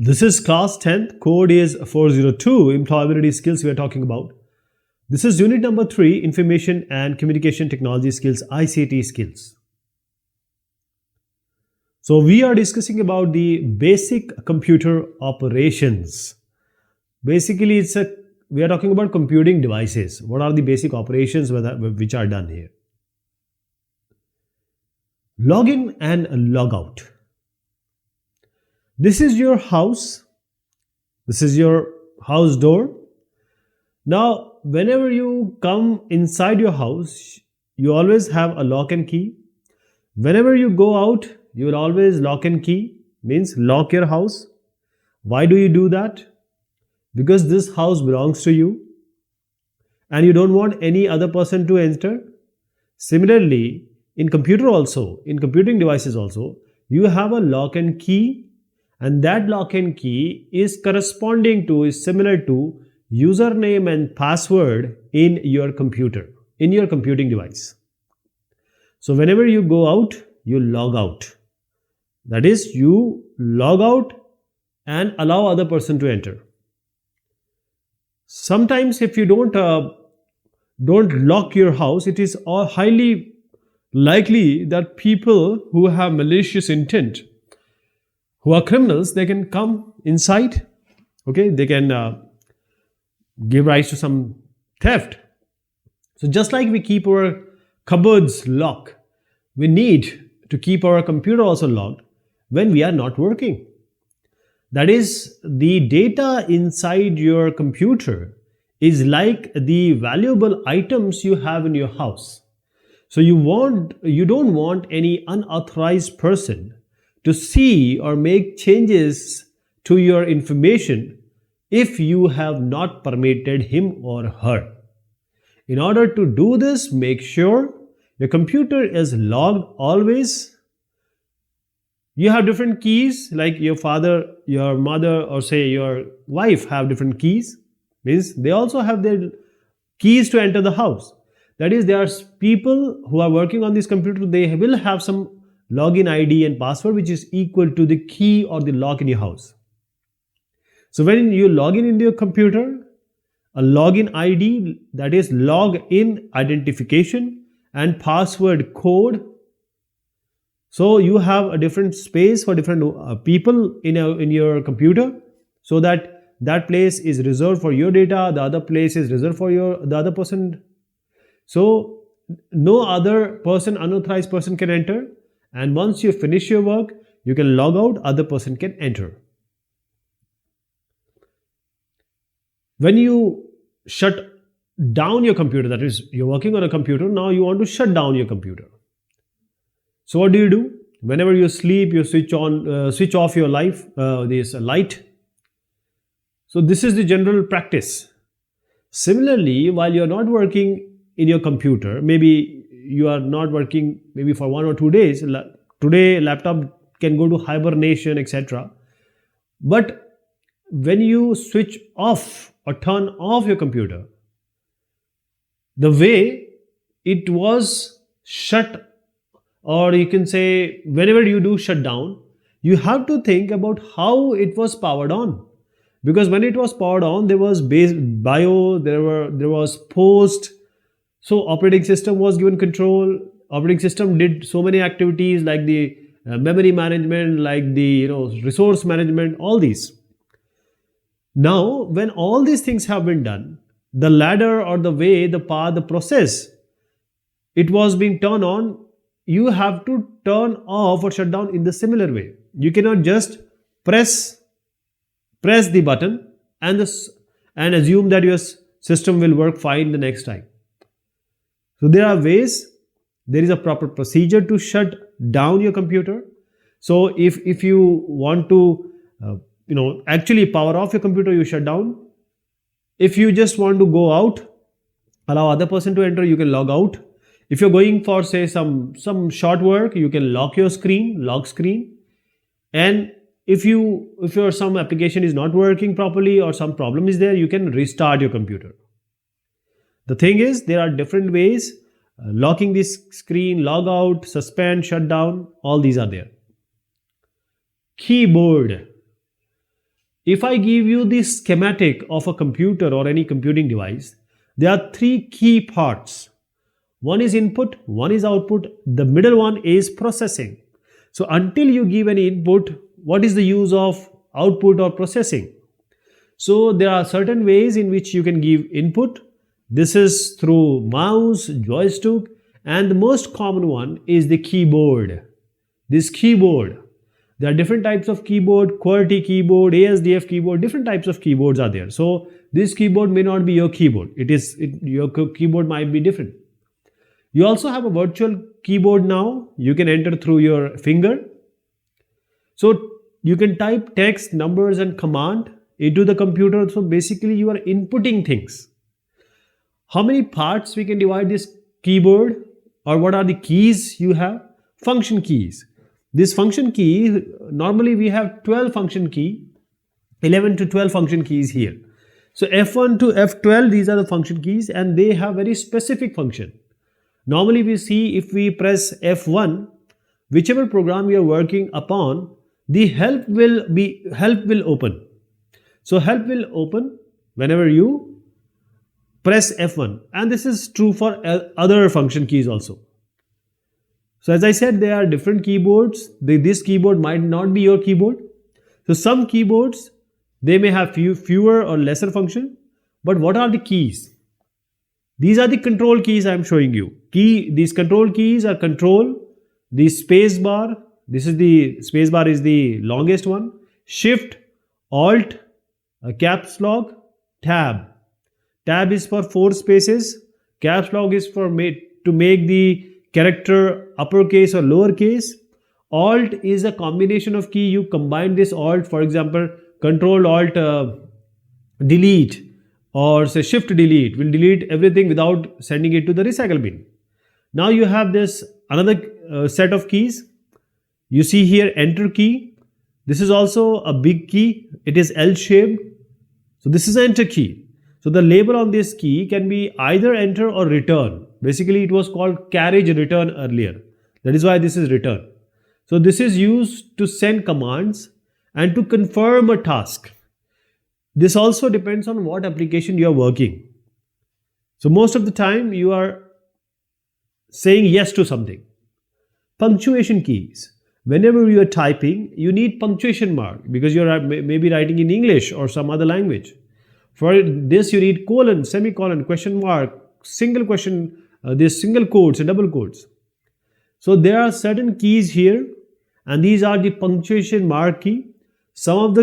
This is class 10th, code is 402, employability skills we are talking about. This is unit number 3, information and communication technology skills, ICT skills. So we are discussing about the basic computer operations. Basically, we are talking about computing devices. What are the basic operations which are done here? Login and logout. This is your house. This is your house door. Now, whenever you come inside your house, you always have a lock and key. Whenever you go out, you will always lock and key, means lock your house. Why do you do that? Because this house belongs to you and you don't want any other person to enter. Similarly, in computer also, in computing devices also, you have a lock and key, and that lock and key is similar to username and password in your computer, in your computing device. So whenever you go out, you log out. That is, you log out and allow other person to enter. Sometimes if you don't lock your house, it is highly likely that people who have malicious intent, who are criminals, they can come inside. Okay, they can give rise to some theft. So just like we keep our cupboards locked, we need to keep our computer also locked when we are not working. That is, the data inside your computer is like the valuable items you have in your house. So you don't want any unauthorized person to see or make changes to your information if you have not permitted him or her. In order to do this, make sure your computer is logged always. You have different keys, like your father, your mother, or say your wife have different keys. Means they also have their keys to enter the house. That is, there are people who are working on this computer, they will have some login ID and password which is equal to the key or the lock in your house. So when you log in into your computer, a login ID, that is login identification, and password code. So you have a different space for different people in your computer, so that place is reserved for your data, the other place is reserved for the other person. So no other person, unauthorized person can enter. And once you finish your work, you can log out, other person can enter. When you shut down your computer, that is, you're working on a computer, now you want to shut down your computer. So what do? Whenever you sleep, you switch off your this light. So this is the general practice. Similarly, while you're not working in your computer, maybe you are not working maybe for 1 or 2 days. Today, laptop can go to hibernation, etc. But when you switch off or turn off your computer, the way it was shut, or you can say whenever you do shut down, you have to think about how it was powered on. Because when it was powered on, there was BIO, there was post. So operating system was given control. Operating system did so many activities like the memory management, like the resource management, all these. Now, when all these things have been done, the ladder or the way, the path, the process, it was being turned on, you have to turn off or shut down in the similar way. You cannot just press the button and assume that your system will work fine the next time. So there are ways, there is a proper procedure to shut down your computer. So if you want to actually power off your computer, you shut down. If you just want to go out, allow other person to enter, you can log out. If you're going for say some short work, you can lock screen. And if your some application is not working properly or some problem is there, you can restart your computer. The thing is, there are different ways. Locking this screen, log out, suspend, shut down, all these are there. Keyboard. If I give you the schematic of a computer or any computing device, there are three key parts. One is input, one is output, the middle one is processing. So until you give any input, what is the use of output or processing? So there are certain ways in which you can give input. This is through mouse, joystick, and the most common one is the keyboard. This keyboard. There are different types of keyboard, QWERTY keyboard, ASDF keyboard, different types of keyboards are there. So this keyboard may not be your keyboard. Your keyboard might be different. You also have a virtual keyboard now. You can enter through your finger. So you can type text, numbers and command into the computer. So basically you are inputting things. How many parts we can divide this keyboard, or what are the keys you have? Function keys. This function key, normally we have 12 function key, 11 to 12 function keys here. So F1 to F12, these are the function keys and they have very specific function. Normally we see if we press F1, whichever program you are working upon, the help will open. So help will open whenever you press F1, and this is true for other function keys also. So as I said, there are different keyboards. This keyboard might not be your keyboard. So some keyboards, they may have fewer or lesser function. But what are the keys? These are the control keys I am showing you. These control keys are control, the space bar. This is the space bar is the longest one. Shift, Alt, caps lock, tab. Tab is for 4 spaces. Caps lock is for to make the character uppercase or lowercase. Alt is a combination of key. You combine this Alt, for example, Control Alt delete, or say Shift delete will delete everything without sending it to the recycle bin. Now you have this another set of keys. You see here Enter key. This is also a big key. It is L-shaped. So this is Enter key. So the label on this key can be either Enter or Return. Basically, it was called carriage return earlier. That is why this is return. So this is used to send commands and to confirm a task. This also depends on what application you are working. So most of the time you are saying yes to something. Punctuation keys. Whenever you are typing, you need punctuation mark because you are maybe writing in English or some other language. For this you need colon, semicolon, question mark, single question, these single quotes and double quotes. So there are certain keys here, and these are the punctuation mark key. Some of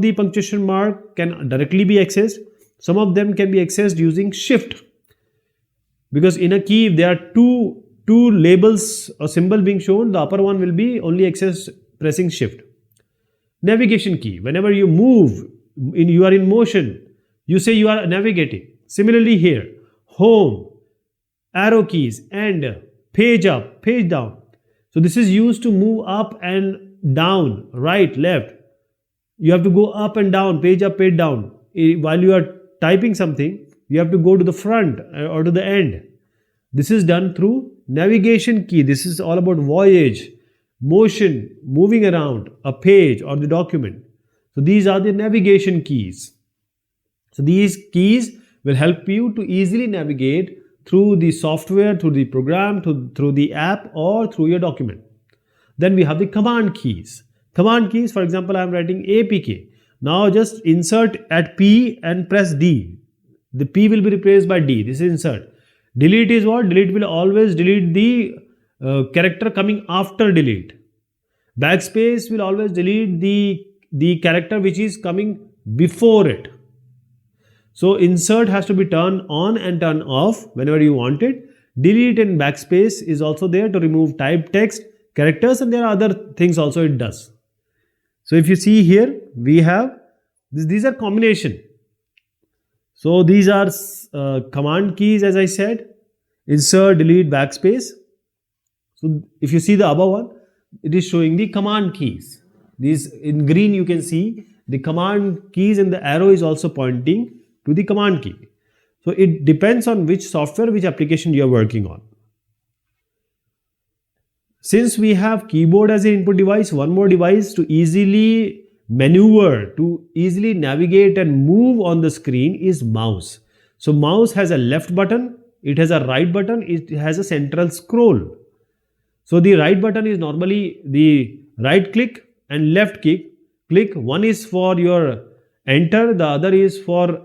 the punctuation mark can directly be accessed. Some of them can be accessed using Shift. Because in a key, if there are two labels or symbol being shown, the upper one will be only accessed pressing Shift. Navigation key. Whenever you move, you are in motion, you say you are navigating. Similarly here, home, arrow keys, and page up, page down. So this is used to move up and down, right, left. You have to go up and down, page up, page down. While you are typing something, you have to go to the front or to the end. This is done through navigation key. This is all about voyage, motion, moving around a page or the document. So these are the navigation keys. So these keys will help you to easily navigate through the software, through the program, through the app, or through your document. Then we have the command keys. Command keys, for example, I am writing APK. Now just insert at P and press D. The P will be replaced by D. This is insert. Delete is what? Delete will always delete the character coming after delete. Backspace will always delete the character which is coming before it. So insert has to be turned on and turned off whenever you want it. Delete and backspace is also there to remove typed text, characters, and there are other things also it does. So if you see here, we have these are combination. So these are command keys, as I said, insert, delete, backspace. So if you see the above one, it is showing the command keys. These in green you can see the command keys, and the arrow is also pointing to the command key. So it depends on which software, which application you are working on. Since we have keyboard as an input device, one more device to easily maneuver, to easily navigate and move on the screen is mouse. So mouse has a left button, it has a right button, it has a central scroll. So the right button is normally the right click and left click. One is for your enter, the other is for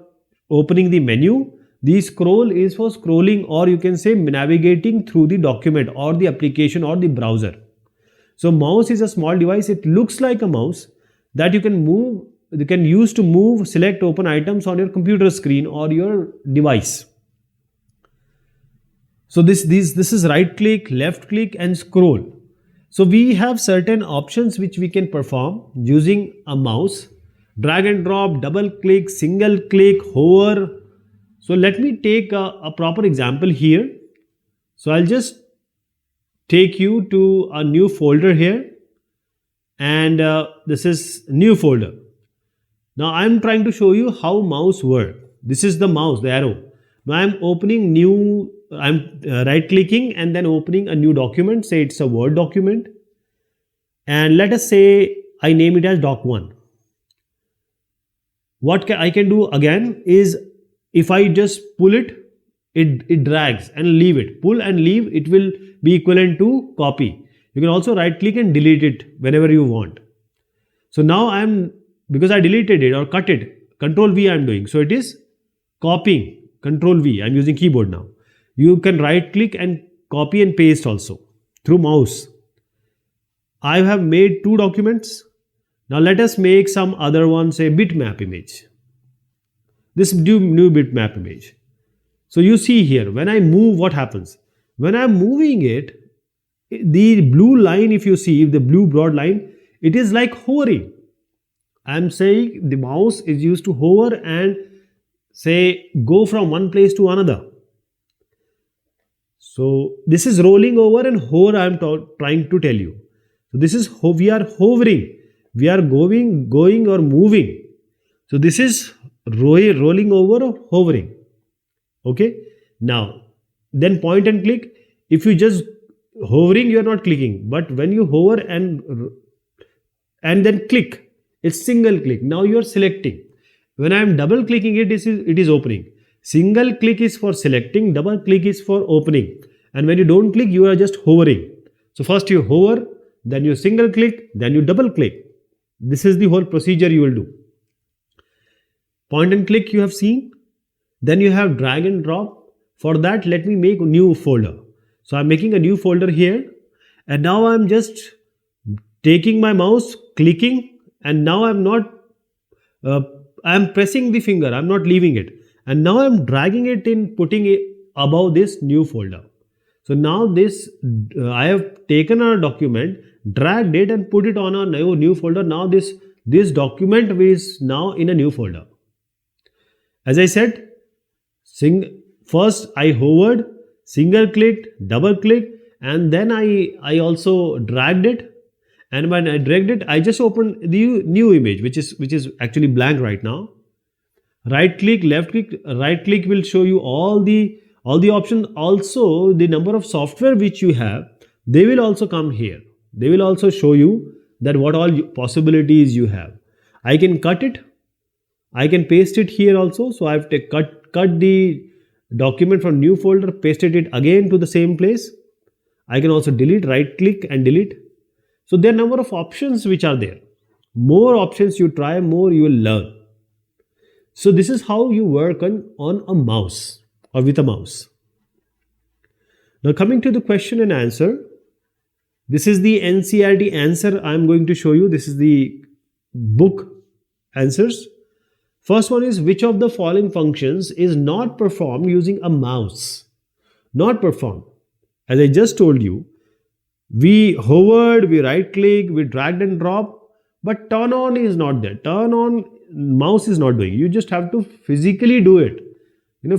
opening the menu. The scroll is for scrolling, or you can say navigating through the document or the application or the browser. So mouse is a small device. It looks like a mouse that you can move, you can use to move, select, open items on your computer screen or your device. So this is right click, left click and scroll. So we have certain options which we can perform using a mouse. Drag and drop, double click, single click, hover. So let me take a proper example here. So I'll just take you to a new folder here, and this is new folder. Now I'm trying to show you how mouse work. This is the mouse, the arrow. Now I'm opening new, I'm right clicking and then opening a new document. Say it's a Word document, and let us say I name it as doc1. What I can do again is, if I just pull it, it drags, and leave it. Pull and leave, it will be equivalent to copy. You can also right click and delete it whenever you want. So now because I deleted it or cut it, Control V I'm doing. So it is copying. Control V, I'm using keyboard now. You can right click and copy and paste also through mouse. I have made 2 documents. Now let us make some other one, say bitmap image. This new bitmap image. So you see here, when I move, what happens? When I'm moving it, the blue line, if you see, the blue broad line, it is like hovering. I'm saying the mouse is used to hover and say go from one place to another. So this is rolling over and hover, I'm trying to tell you. So this is we are hovering. We are going or moving. So this is rolling over or hovering. Okay. Now, then point and click. If you just hovering, you are not clicking. But when you hover and then click, it's single click. Now you are selecting. When I am double clicking it, it is opening. Single click is for selecting, double click is for opening. And when you don't click, you are just hovering. So first you hover, then you single click, then you double click. This is the whole procedure you will do. Point and click you have seen. Then you have drag and drop. For that, let me make a new folder. So I'm making a new folder here. And now I'm just taking my mouse, clicking, and now I'm not, I'm pressing the finger, I'm not leaving it. And now I'm dragging it in, putting it above this new folder. So now this, I have taken a document, dragged it and put it on a new folder. Now this document is now in a new folder. As I said, first I hovered, single clicked, double clicked, and then I also dragged it. And when I dragged it, I just opened the new image, which is actually blank right now. Right click, left click. Right click will show you all the options. Also, the number of software which you have, they will also come here. They will also show you that what all possibilities you have. I can cut it. I can paste it here also. So I have to cut the document from new folder, pasted it again to the same place. I can also delete, right click and delete. So there are a number of options which are there. More options you try, more you will learn. So this is how you work on a mouse or with a mouse. Now coming to the question and answer. This is the NCERT answer I am going to show you. This is the book answers. First one is, which of the following functions is not performed using a mouse? Not performed. As I just told you, we hovered, we right click, we dragged and drop, but turn on is not there. Turn on, mouse is not doing. You just have to physically do it.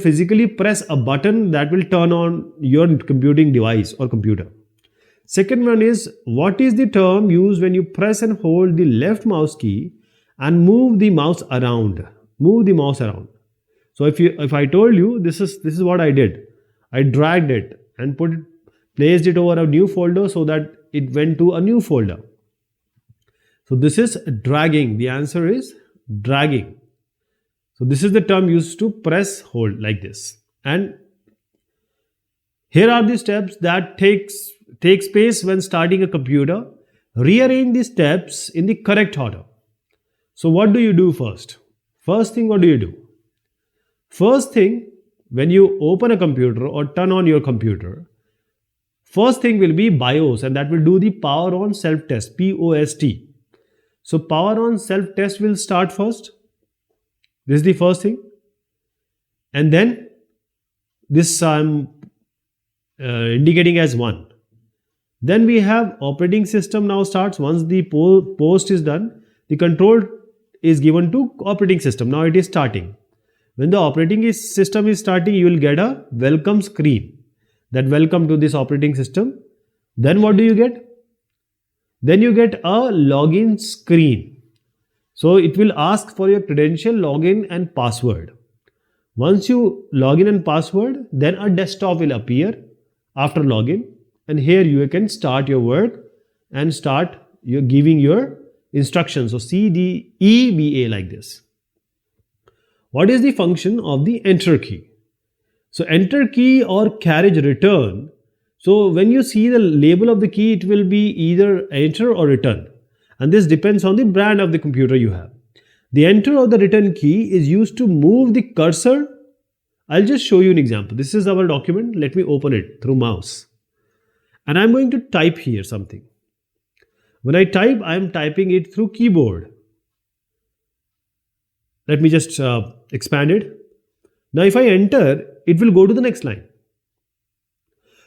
Physically press a button that will turn on your computing device or computer. Second one is, what is the term used when you press and hold the left mouse key and move the mouse around? Move the mouse around. So if I told you, this is what I did. I dragged it and placed it over a new folder so that it went to a new folder. So this is dragging. The answer is dragging. So this is the term used to press hold like this. And here are the steps that takes place when starting a computer. Rearrange the steps in the correct order. So what do you do first? First thing, what do you do? First thing, when you open a computer or turn on your computer, first thing will be BIOS, and that will do the power on self test, POST. So power on self test will start first. This is the first thing. And then this I'm indicating as 1. Then we have operating system now starts. Once the post is done, the control is given to operating system. Now it is starting. When the operating system is starting, you will get a welcome screen. That welcome to this operating system. Then what do you get? Then you get a login screen. So it will ask for your credential, login and password. Once you log in and password, then a desktop will appear after login. And here you can start your work and start your giving your instructions. So C, D, E, B, A like this. What is the function of the enter key? So enter key or carriage return. So when you see the label of the key, it will be either enter or return. And this depends on the brand of the computer you have. The enter or the return key is used to move the cursor. I'll just show you an example. This is our document. Let me open it through mouse. And I'm going to type here something. When I type, I'm typing it through keyboard. Let me just expand it. Now if I enter, it will go to the next line.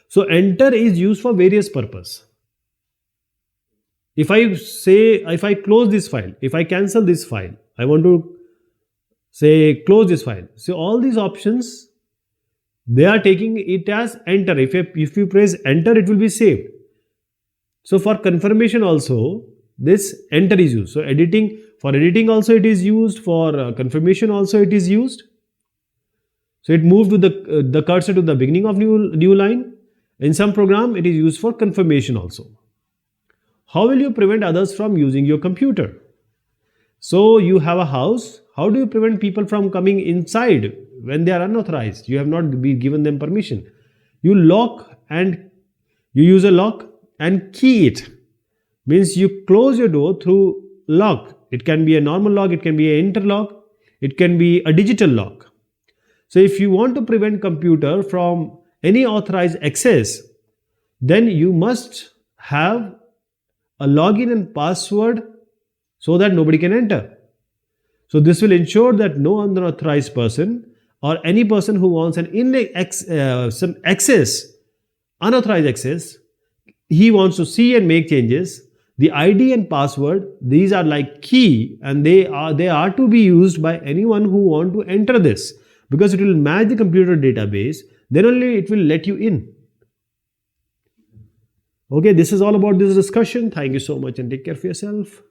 So enter is used for various purposes. If I close this file, if I cancel this file, I want to say close this file. So all these options, they are taking it as enter. If you press enter, it will be saved. So for confirmation also, this enter is used. So for editing also it is used. For confirmation also it is used. So it moved to the cursor to the beginning of new line. In some program, it is used for confirmation also. How will you prevent others from using your computer? So you have a house. How do you prevent people from coming inside when they are unauthorized? You have not given them permission. You use a lock and key it. Means you close your door through lock. It can be a normal lock, it can be an interlock, it can be a digital lock. So if you want to prevent computer from any authorized access, then you must have a login and password so that nobody can enter. So this will ensure that no unauthorized person or any person who wants some access, unauthorized access, he wants to see and make changes. The ID and password, these are like key, and they are to be used by anyone who want to enter this, because it will match the computer database. Then only it will let you in. Okay, this is all about this discussion. Thank you so much and take care of yourself.